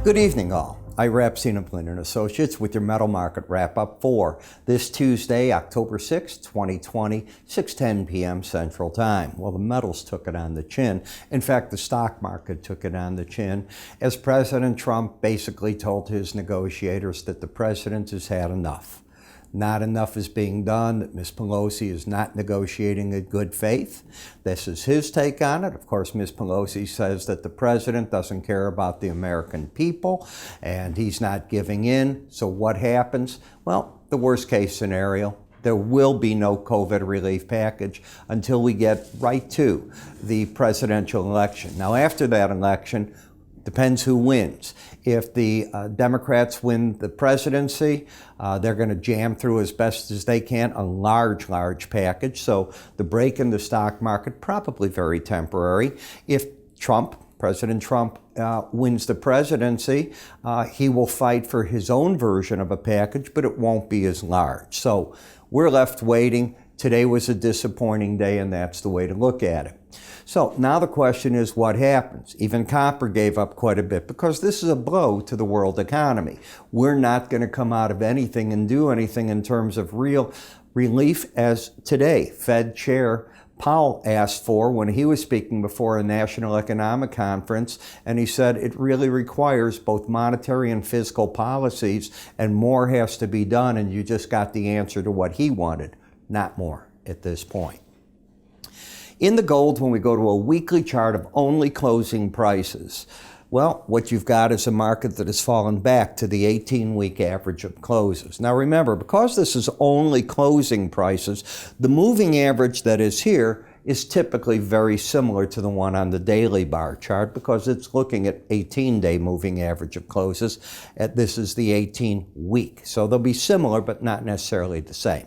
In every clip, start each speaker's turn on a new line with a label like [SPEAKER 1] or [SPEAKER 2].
[SPEAKER 1] Good evening, all. Ira Epstein of Linn & Associates with your metal market wrap-up for this Tuesday, October 6, 2020, 6:10 p.m. Central Time. Well, the metals took it on the chin. In fact, the stock market took it on the chin as President Trump basically told his negotiators that the president has had enough. Not enough is being done, that Ms. Pelosi is not negotiating in good faith. This is his take on it. Of course, Ms. Pelosi says that the president doesn't care about the American people and he's not giving in. So what happens? Well, the worst case scenario, there will be no COVID relief package until we get right to the presidential election. Now, after that election, depends who wins. If the Democrats win the presidency, they're going to jam through as best as they can a large package. So the break in the stock market, probably very temporary. If President Trump wins the presidency, he will fight for his own version of a package, but it won't be as large. So we're left waiting. Today was a disappointing day, and that's the way to look at it. So now the question is, what happens? Even copper gave up quite a bit because this is a blow to the world economy. We're not going to come out of anything and do anything in terms of real relief as today Fed Chair Powell asked for when he was speaking before a national economic conference, and he said it really requires both monetary and fiscal policies, and more has to be done, and you just got the answer to what he wanted, not more at this point. In the gold, when we go to a weekly chart of only closing prices, well, what you've got is a market that has fallen back to the 18-week average of closes. Now remember, because this is only closing prices, the moving average that is here is typically very similar to the one on the daily bar chart because it's looking at 18-day moving average of closes. This is the 18-week. So they'll be similar, but not necessarily the same.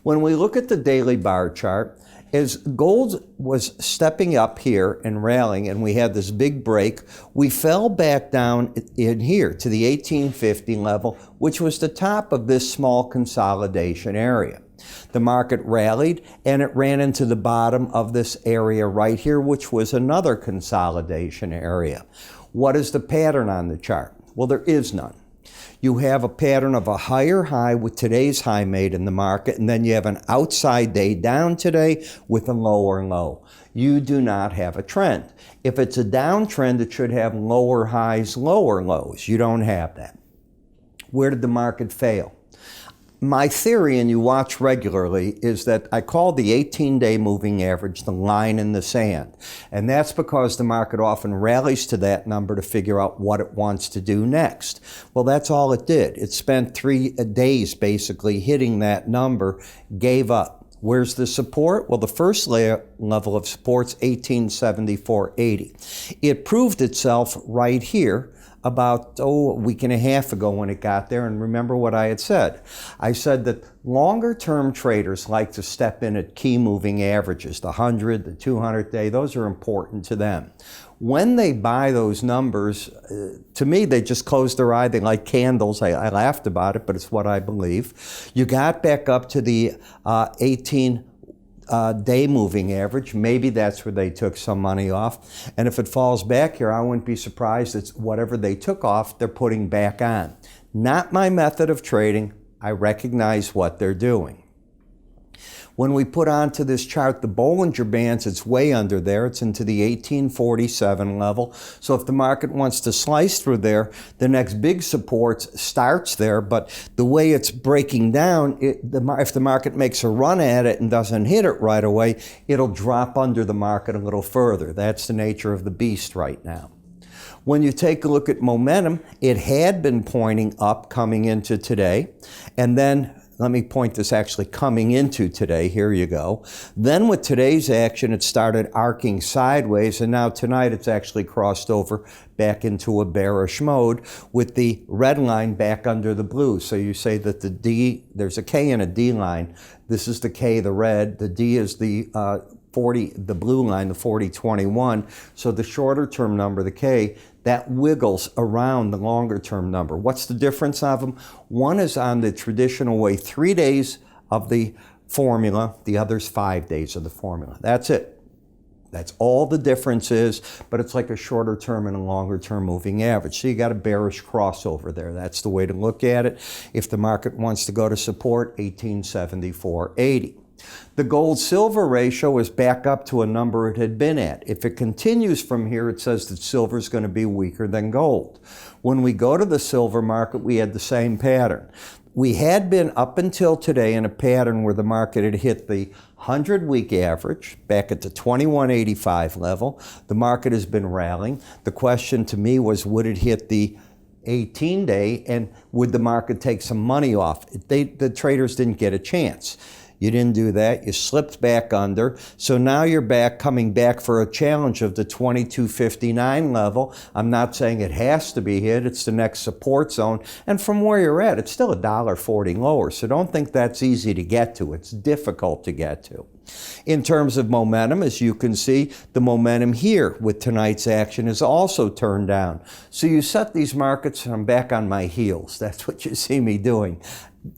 [SPEAKER 1] When we look at the daily bar chart, as gold was stepping up here and rallying, and we had this big break, we fell back down in here to the 1850 level, which was the top of this small consolidation area. The market rallied, and it ran into the bottom of this area right here, which was another consolidation area. What is the pattern on the chart? Well, there is none. You have a pattern of a higher high with today's high made in the market, and then you have an outside day down today with a lower low. You do not have a trend. If it's a downtrend, it should have lower highs, lower lows. You don't have that. Where did the market fail? My theory, and you watch regularly, is that I call the 18-day moving average the line in the sand. And that's because the market often rallies to that number to figure out what it wants to do next. Well, that's all it did. It spent 3 days basically hitting that number, gave up. Where's the support? Well, the first level of support's 1874.80. It proved itself right here about a week and a half ago when it got there, and remember what I had said. I said that longer-term traders like to step in at key moving averages, the 100, the 200-day, those are important to them. When they buy those numbers, to me, they just close their eye. They like candles. I laughed about it, but it's what I believe. You got back up to the 18-day moving average. Maybe that's where they took some money off. And if it falls back here, I wouldn't be surprised. It's whatever they took off, they're putting back on. Not my method of trading. I recognize what they're doing. When we put onto this chart the Bollinger Bands, it's way under there. It's into the 1847 level. So if the market wants to slice through there, the next big support starts there. But the way it's breaking down, if the market makes a run at it and doesn't hit it right away, it'll drop under the market a little further. That's the nature of the beast right now. When you take a look at momentum, it had been pointing up coming into today, and then let me point this actually coming into today. Here you go. Then with today's action, it started arcing sideways, and now tonight it's actually crossed over back into a bearish mode with the red line back under the blue. So you say that the D, there's a K and a D line. This is the K, the red. The D is the the blue line, the 4021. So the shorter term number, the K, that wiggles around the longer term number. What's the difference of them? One is on the traditional way, 3 days of the formula. The other's 5 days of the formula. That's it. That's all the difference is, but it's like a shorter term and a longer term moving average. So you got a bearish crossover there. That's the way to look at it. If the market wants to go to support, 1874.80. The gold-silver ratio is back up to a number it had been at. If it continues from here, it says that silver is going to be weaker than gold. When we go to the silver market, we had the same pattern. We had been up until today in a pattern where the market had hit the 100-week average back at the 2185 level. The market has been rallying. The question to me was, would it hit the 18-day and would the market take some money off? The traders didn't get a chance. You didn't do that. You slipped back under. So now you're coming back for a challenge of the 2259 level. I'm not saying it has to be hit. It's the next support zone. And from where you're at, it's still $1.40 lower. So don't think that's easy to get to. It's difficult to get to. In terms of momentum, as you can see, the momentum here with tonight's action is also turned down. So you set these markets, and I'm back on my heels. That's what you see me doing.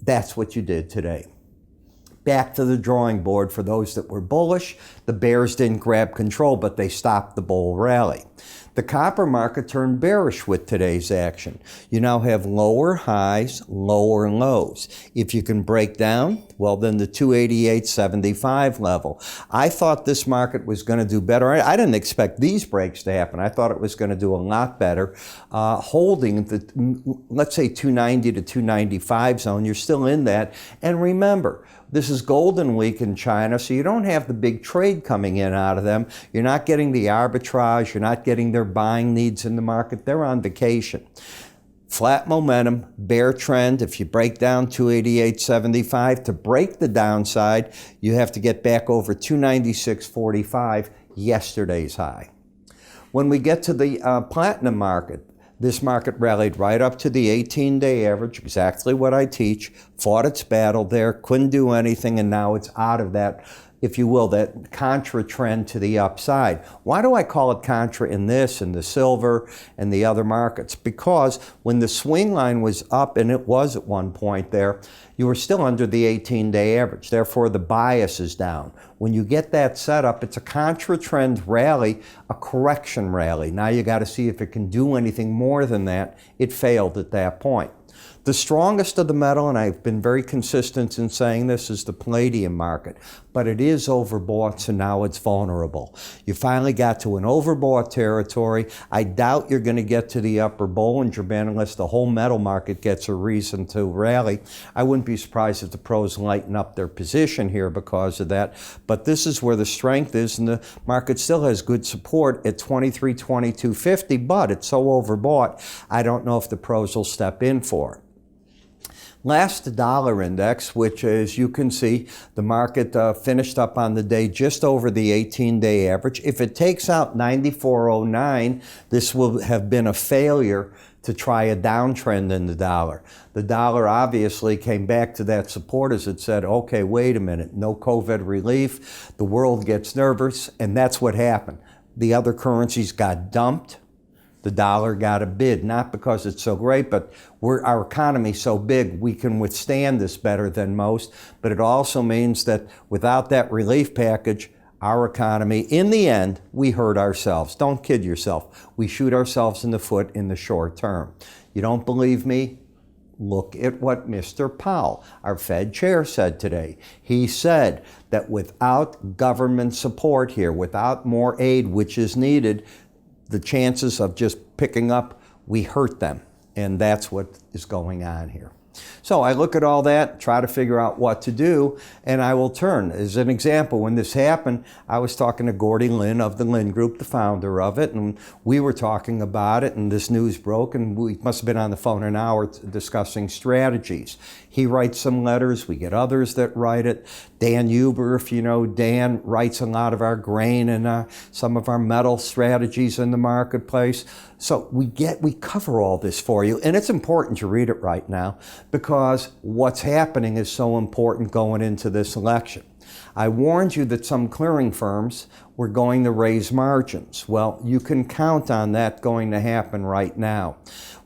[SPEAKER 1] That's what you did today. Back to the drawing board for those that were bullish. The bears didn't grab control, but they stopped the bull rally. The copper market turned bearish with today's action. You now have lower highs, lower lows. If you can break down, well, then the 288.75 level. I thought this market was going to do better. I didn't expect these breaks to happen. I thought it was going to do a lot better. Holding the, let's say, 290 to 295 zone, you're still in that. And remember, this is Golden Week in China, so you don't have the big trade coming in out of them. You're not getting the arbitrage. You're not getting their buying needs in the market. They're on vacation. Flat momentum, bear trend. If you break down 288.75, to break the downside, you have to get back over 296.45, yesterday's high. When we get to the platinum market, this market rallied right up to the 18-day average, exactly what I teach, fought its battle there, couldn't do anything, and now it's out of that, if you will, that contra trend to the upside. Why do I call it contra in this and the silver and the other markets? Because when the swing line was up, and it was at one point there, you were still under the 18-day average. Therefore, the bias is down. When you get that set up, it's a contra trend rally, a correction rally. Now you got to see if it can do anything more than that. It failed at that point. The strongest of the metal, and I've been very consistent in saying this, is the palladium market. But it is overbought, so now it's vulnerable. You finally got to an overbought territory. I doubt you're going to get to the upper Bollinger Band unless the whole metal market gets a reason to rally. I wouldn't be surprised if the pros lighten up their position here because of that. But this is where the strength is, and the market still has good support at 23.2250, but it's so overbought, I don't know if the pros will step in for it. Last, the dollar index, which, as you can see, the market finished up on the day just over the 18-day average. If it takes out 94.09, this will have been a failure to try a downtrend in the dollar. The dollar obviously came back to that support as it said, okay, wait a minute, no COVID relief, the world gets nervous, and that's what happened. The other currencies got dumped. The dollar got a bid, not because it's so great, but our economy's so big, we can withstand this better than most. But it also means that without that relief package, our economy, in the end, we hurt ourselves. Don't kid yourself. We shoot ourselves in the foot in the short term. You don't believe me? Look at what Mr. Powell, our Fed chair, said today. He said that without government support here, without more aid, which is needed, the chances of just picking up, we hurt them. And that's what is going on here. So I look at all that, try to figure out what to do, and I will turn. As an example, when this happened, I was talking to Linn of the Linn Group, the founder of it, and we were talking about it, and this news broke, and we must have been on the phone an hour discussing strategies. He writes some letters, we get others that write it. Dan Huber, if you know Dan, writes a lot of our grain and some of our metal strategies in the marketplace. So we cover all this for you, and it's important to read it right now because what's happening is so important going into this election. I warned you that some clearing firms were going to raise margins. Well, you can count on that going to happen right now.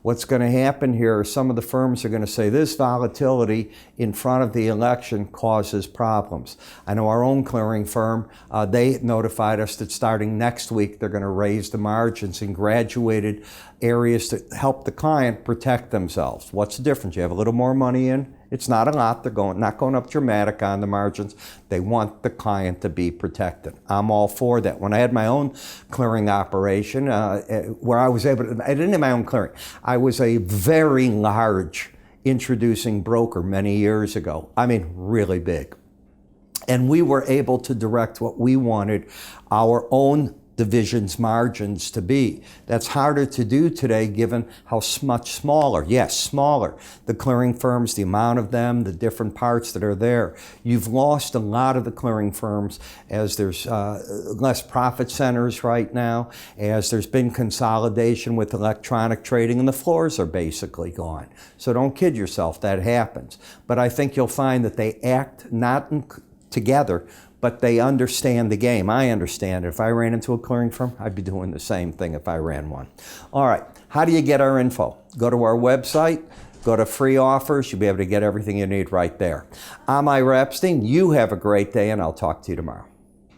[SPEAKER 1] What's going to happen here is some of the firms are going to say this volatility in front of the election causes problems. I know our own clearing firm, they notified us that starting next week they're going to raise the margins in graduated areas to help the client protect themselves. What's the difference? You have a little more money in. It's not a lot. They're not going up dramatic on the margins. They want the client to be protected. I'm all for that. When I had my own clearing operation, where I was able to, I didn't have my own clearing. I was a very large introducing broker many years ago. I mean, really big. And we were able to direct what we wanted our own division's margins to be. That's harder to do today given how much smaller, yes, smaller, the clearing firms, the amount of them, the different parts that are there. You've lost a lot of the clearing firms as there's less profit centers right now, as there's been consolidation with electronic trading, and the floors are basically gone. So don't kid yourself, that happens. But I think you'll find that they act not together, but they understand the game. I understand it. If I ran into a clearing firm, I'd be doing the same thing if I ran one. All right, how do you get our info? Go to our website, go to free offers. You'll be able to get everything you need right there. I'm Ira Epstein. You have a great day, and I'll talk to you tomorrow.